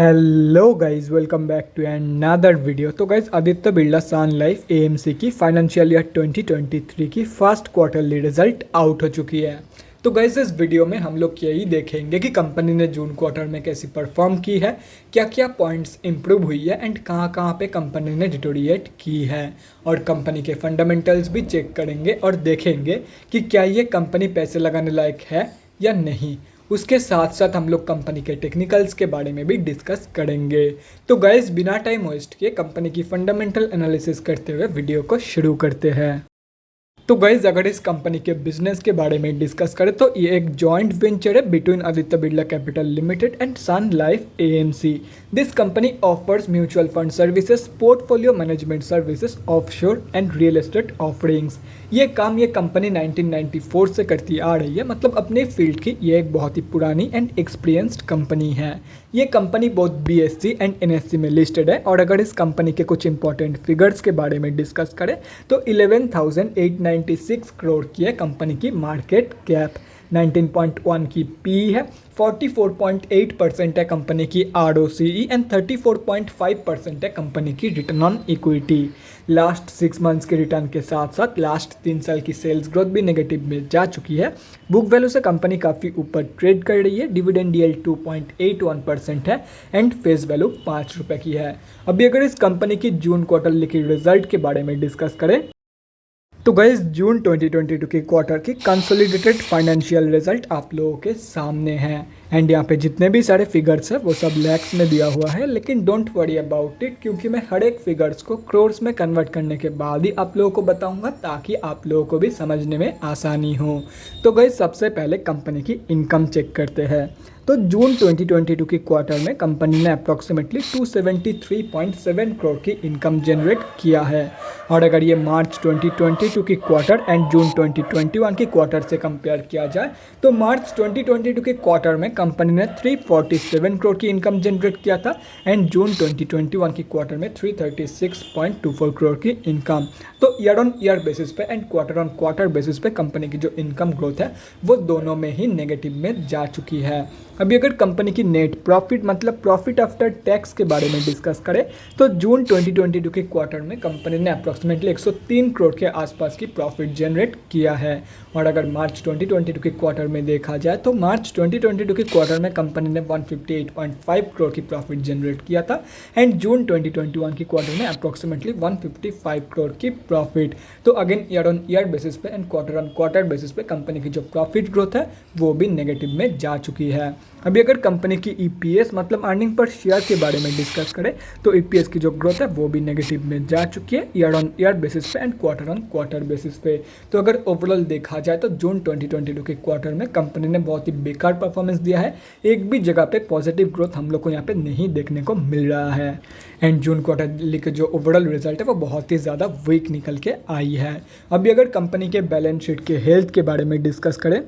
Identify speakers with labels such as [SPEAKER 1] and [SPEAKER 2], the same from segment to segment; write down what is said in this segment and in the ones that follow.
[SPEAKER 1] Hello guys, welcome back to another video. तो guys, Aditya Birla Sun Life AMC की financial year 2023 की first quarterly result out हो चुकी है। तो गाइस, इस वीडियो में हम लोग यही देखेंगे कि कंपनी ने जून क्वार्टर में कैसी परफॉर्म की है, क्या क्या पॉइंट्स इंप्रूव हुई है एंड कहाँ कहाँ पे कंपनी ने डिटोरिएट की है, और कंपनी के फंडामेंटल्स भी चेक करेंगे और देखेंगे कि क्या ये कंपनी पैसे लगाने लायक है या नहीं। उसके साथ साथ हम लोग कंपनी के टेक्निकल्स के बारे में भी डिस्कस करेंगे। तो गाइस, बिना टाइम वेस्ट किए कंपनी की फंडामेंटल एनालिसिस करते हुए वीडियो को शुरू करते हैं। तो गाइज, अगर इस कंपनी के बिजनेस के बारे में डिस्कस करें तो ये एक जॉइंट वेंचर है between Aditya Birla Capital Limited and Sun Life AMC. This company offers mutual fund services, portfolio management services, offshore and real estate offerings. ये काम ये कंपनी 1994 से करती आ रही है, मतलब अपने फील्ड की ये एक बहुत ही पुरानी एंड एक्सपीरियंस्ड कंपनी है। ये कंपनी बहुत बीएससी एंड एनएससी में लिस्टेड है। और अगर इस कंपनी के कुछ इंपॉर्टेंट फिगर्स के बारे में डिस्कस करें तो 11,896 करोड़ की है कंपनी की मार्केट कैप, 19.1 की पी है, 44.8% है कंपनी की आरओसीई एंड 34.5% है कंपनी की return on equity. Last 6 months के रिटर्न के साथ साथ लास्ट 3 साल की सेल्स ग्रोथ भी नेगेटिव में जा चुकी है। बुक वैल्यू से कंपनी काफ़ी ऊपर ट्रेड कर रही है। डिविडेंड यील्ड 2.81% है एंड फेस वैल्यू 5 रुपये की है। अभी अगर इस कंपनी की जून क्वार्टर की रिजल्ट के बारे में डिस्कस करें तो गाइस, जून 2022 के क्वार्टर की कंसोलिडेटेड फाइनेंशियल रिजल्ट आप लोगों के सामने हैं। एंड यहाँ पे जितने भी सारे फिगर्स हैं वो सब लैक्स में दिया हुआ है, लेकिन डोंट वरी अबाउट इट, क्योंकि मैं हर एक फिगर्स को क्रोर्स में कन्वर्ट करने के बाद ही आप लोगों को बताऊंगा ताकि आप लोगों को भी समझने में आसानी हो। तो गाइस, सबसे पहले कंपनी की इनकम चेक करते हैं। तो जून 2022 की क्वार्टर में कंपनी ने अप्रॉक्सीमेटली 273.7 करोड़ की इनकम जनरेट किया है। और अगर ये मार्च 2022 की क्वार्टर एंड जून 2021 की क्वार्टर से कंपेयर किया जाए तो मार्च 2022 के क्वार्टर में कंपनी ने 347 करोड़ की इनकम जनरेट किया था एंड जून 2021 की क्वार्टर में 336.24 करोड़ की इनकम। तो ईयर ऑन ईयर बेसिस पे and quarter on quarter basis पे कंपनी की जो इनकम ग्रोथ है वो दोनों में ही नेगेटिव में जा चुकी है। अभी अगर कंपनी की नेट प्रॉफिट मतलब प्रॉफिट आफ्टर टैक्स के बारे में डिस्कस करें तो जून 2022 के क्वार्टर में कंपनी ने अप्रॉक्सीमेटली 103 करोड़ के आसपास की प्रॉफिट जनरेट किया है। और अगर मार्च 2022 के क्वार्टर में देखा जाए तो मार्च 2022 के क्वार्टर में कंपनी ने 158.5 करोड़ की प्रॉफिट जनरेट किया था एंड जून 2021 की क्वार्टर में अप्रॉक्सीमेटली 155 करोड़ की प्रॉफिट। तो again year on year basis पे and quarter on quarter basis पे कंपनी की जो प्रॉफिट ग्रोथ है वो भी नेगेटिव में जा चुकी है। अभी अगर कंपनी की ईपीएस मतलब अर्निंग पर शेयर के बारे में डिस्कस करें तो ईपीएस की जो ग्रोथ है वो भी नेगेटिव में जा चुकी है ईयर ऑन ईयर बेसिस पे and quarter on quarter basis पे। तो अगर ओवरऑल देखा जाए तो जून 2022 के क्वार्टर में कंपनी ने बहुत ही बेकार परफॉर्मेंस दिया है। एक भी जगह पे पॉजिटिव ग्रोथ हम लोग को यहाँ पे नहीं देखने को मिल रहा है एंड जून क्वार्टर के जो ओवरऑल रिजल्ट है वो बहुत ही ज़्यादा वीक निकल के आई है। अभी अगर कंपनी के बैलेंस शीट के हेल्थ के बारे में डिस्कस करें,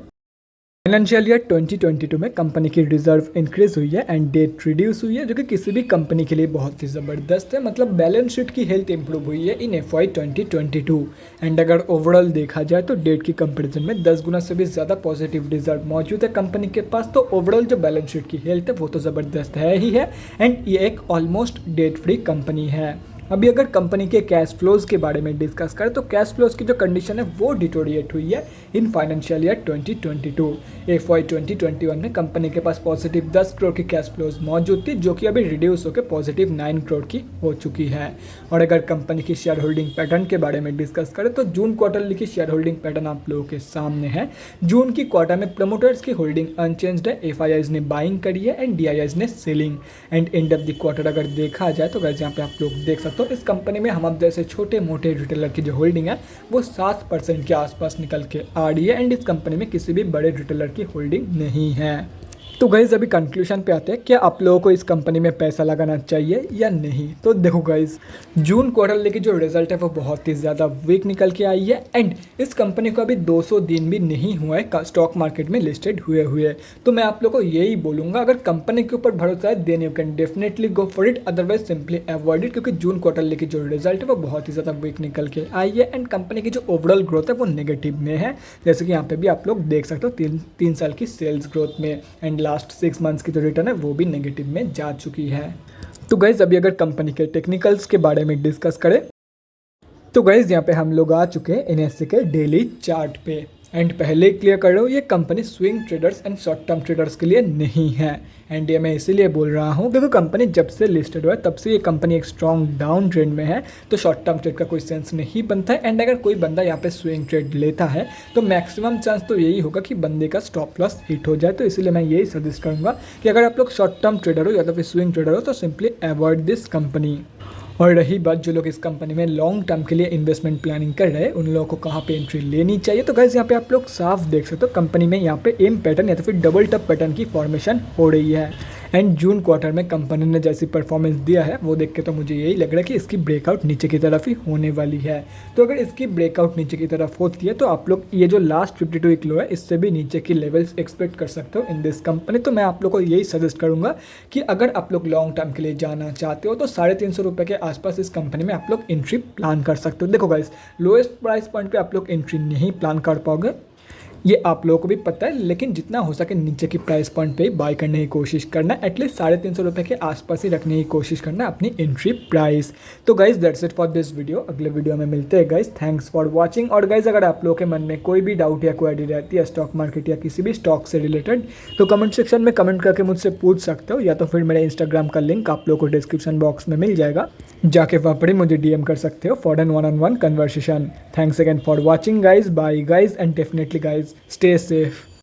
[SPEAKER 1] फाइनेंशियल ईयर 2022 में कंपनी की रिजर्व इंक्रीज हुई है एंड डेट रिड्यूस हुई है, जो कि किसी भी कंपनी के लिए बहुत ही ज़बरदस्त है। मतलब बैलेंस शीट की हेल्थ इंप्रूव हुई है इन FY 2022 एंड अगर ओवरऑल देखा जाए तो डेट की कंपैरिजन में 10 गुना से भी ज़्यादा पॉजिटिव रिजर्व मौजूद है कंपनी के पास। तो ओवरऑल जो बैलेंस शीट की हेल्थ है वो तो ज़बरदस्त है ही है एंड ये एक ऑलमोस्ट डेट फ्री कंपनी है। अभी अगर कंपनी के कैश फ्लोज के बारे में डिस्कस करें तो कैश फ्लोज की जो कंडीशन है वो डिटोरिएट हुई है इन फाइनेंशियल ईयर 2022। FY 2021 में कंपनी के पास पॉजिटिव 10 करोड़ की कैश फ्लोज मौजूद थी, जो कि अभी रिड्यूस होकर पॉजिटिव 9 करोड़ की हो चुकी है। और अगर कंपनी की शेयर होल्डिंग पैटर्न के बारे में डिस्कस करें तो जून क्वार्टर की शेयर होल्डिंग पैटर्न आप लोगों के सामने है। जून की क्वार्टर में प्रमोटर्स की होल्डिंग अनचेंज्ड है, FIIs ने बाइंग करी है एंड DIIs ने selling. And end of the quarter अगर देखा जाए तो गाइस, यहाँ पे आप लोग देख सकते हो इस कंपनी में हम जैसे छोटे मोटे रिटेलर की जो होल्डिंग है वो 7% के आसपास निकल के आ रही है एंड इस कंपनी में किसी भी बड़े रिटेलर की होल्डिंग नहीं है। तो गाइज़, अभी कंक्लूजन पे आते हैं, क्या आप लोगों को इस कंपनी में पैसा लगाना चाहिए या नहीं। तो देखो गाइज़, जून क्वार्टर की जो रिजल्ट है वो बहुत ही ज़्यादा वीक निकल के आई है एंड इस कंपनी को अभी 200 दिन भी नहीं हुआ है स्टॉक मार्केट में लिस्टेड हुए। तो मैं आप लोगों को यही बोलूँगा, अगर कंपनी के ऊपर भरोसा है then you can definitely go for it, otherwise simply avoid it, क्योंकि जून क्वार्टर की जो रिजल्ट है वो बहुत ही ज़्यादा वीक निकल के आई है एंड कंपनी की जो ओवरऑल ग्रोथ है वो नेगेटिव में है, जैसे कि यहाँ पे भी आप लोग देख सकते हो 3 साल की सेल्स ग्रोथ में एंड लास्ट 6 मंथ्स की जो रिटर्न है वो भी नेगेटिव में जा चुकी है। तो गाइज अभी अगर कंपनी के टेक्निकल्स के बारे में डिस्कस करें तो गाइज यहाँ पे हम लोग आ चुके हैं एनएससी के डेली चार्ट पे। एंड पहले क्लियर कर रहा हूँ, ये company swing traders and short term traders के लिए नहीं है। एंड ये मैं इसीलिए बोल रहा हूँ क्योंकि कंपनी जब से लिस्टेड हुआ है तब से ये कंपनी एक स्ट्रॉन्ग डाउन ट्रेंड में है, तो शॉर्ट टर्म ट्रेड का कोई सेंस नहीं बनता है। एंड अगर कोई बंदा यहाँ पे स्विंग ट्रेड लेता है तो मैक्सिमम चांस तो यही होगा कि बंदे का स्टॉप लॉस हिट हो जाए। तो इसलिए मैं यही सजेस्ट करूँगा कि अगर आप लोग शॉर्ट टर्म ट्रेडर हो या तो फिर स्विंग ट्रेडर हो तो सिंपली अवॉइड दिस कंपनी। और रही बात जो लोग इस कंपनी में लॉन्ग टर्म के लिए इन्वेस्टमेंट प्लानिंग कर रहे हैं उन लोगों को कहाँ पे एंट्री लेनी चाहिए, तो गाइस यहाँ पे आप लोग साफ देख सकते हो कंपनी में यहाँ पे एम पैटर्न या तो फिर डबल टप पैटर्न की फॉर्मेशन हो रही है। एंड जून क्वार्टर में कंपनी ने जैसी परफॉर्मेंस दिया है वो देख के तो मुझे यही लग रहा है कि इसकी ब्रेकआउट नीचे की तरफ ही होने वाली है। तो अगर इसकी ब्रेकआउट नीचे की तरफ होती है तो आप लोग ये जो लास्ट 52 वीक लो है इससे भी नीचे की लेवल्स एक्सपेक्ट कर सकते हो इन दिस कंपनी। तो मैं आप लोग को यही सजेस्ट करूंगा कि अगर आप लोग लॉन्ग टर्म के लिए जाना चाहते हो तो 350 रुपये के आसपास इस कंपनी में आप लोग एंट्री प्लान कर सकते हो। देखो गाइस, लोएस्ट प्राइस पॉइंट पे आप लोग एंट्री नहीं प्लान कर पाओगे, ये आप लोगों को भी पता है, लेकिन जितना हो सके नीचे की प्राइस पॉइंट पे ही बाय करने की कोशिश करना, एटलीस्ट 350 रुपये के आसपास ही रखने की कोशिश करना अपनी एंट्री प्राइस। तो guys that's it for this video, अगले वीडियो में मिलते हैं गाइज। Thanks for watching. और गाइज अगर आप लोगों के मन में कोई भी डाउट या क्वेरी रहती है स्टॉक मार्केट या किसी भी स्टॉक से रिलेटेड तो कमेंट सेक्शन में कमेंट करके मुझसे पूछ सकते हो, या तो फिर मेरे इंस्टाग्राम का लिंक आप लोगों को डिस्क्रिप्शन बॉक्स में मिल जाएगा, जाके वहाँ पर ही मुझे DM कर सकते हो for an one on one conversation. Thanks again for watching guys, bye guys, and definitely guys stay safe.